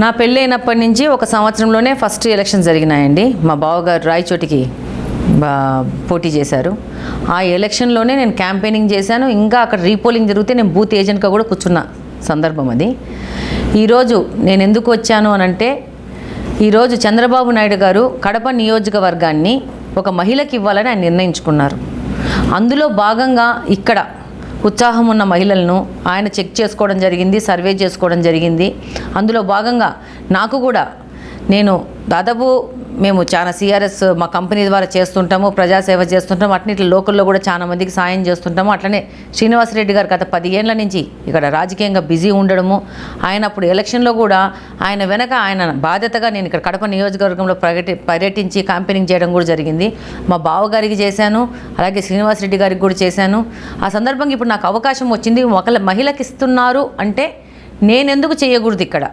నా పెళ్ళైనప్పటి నుంచి ఒక సంవత్సరంలోనే ఫస్ట్ ఎలక్షన్ జరిగినాయండి. మా బావగారు రాయచోటికి పోటీ చేశారు. ఆ ఎలక్షన్లోనే నేను క్యాంపెయినింగ్ చేశాను. ఇంకా అక్కడ రీపోలింగ్ జరిగితే నేను బూత్ ఏజెంట్గా కూడా కూర్చున్న సందర్భం అది. ఈరోజు నేను ఎందుకు వచ్చాను అనంటే, ఈరోజు చంద్రబాబు నాయుడు గారు కడప నియోజకవర్గాన్ని ఒక మహిళకి ఇవ్వాలని ఆయన నిర్ణయించుకున్నారు. అందులో భాగంగా ఇక్కడ ఉత్సాహం ఉన్న మహిళలను ఆయన చెక్ చేసుకోవడం జరిగింది, సర్వే చేసుకోవడం జరిగింది. అందులో భాగంగా నాకు కూడా దాదాపు మేము చాలా సిఆర్ఎస్ మా కంపెనీ ద్వారా చేస్తుంటాము, ప్రజాసేవ చేస్తుంటాము, అట్లా లోకల్లో కూడా చాలా మందికి సాయం చేస్తుంటాము. అట్లనే శ్రీనివాసరెడ్డి గారు గత 10 ఏళ్ల నుంచి ఇక్కడ రాజకీయంగా బిజీ ఉండడము, ఆయన అప్పుడు ఎలక్షన్లో కూడా ఆయన వెనక ఆయన బాధ్యతగా నేను ఇక్కడ కడప నియోజకవర్గంలో పర్యటించి క్యాంపెయినింగ్ చేయడం కూడా జరిగింది. మా బావగారికి చేశాను, అలాగే శ్రీనివాసరెడ్డి గారికి కూడా చేశాను. ఆ సందర్భంగా ఇప్పుడు నాకు అవకాశం వచ్చింది. ఒక మహిళకి ఇస్తున్నారు అంటే నేనెందుకు చేయకూడదు ఇక్కడ?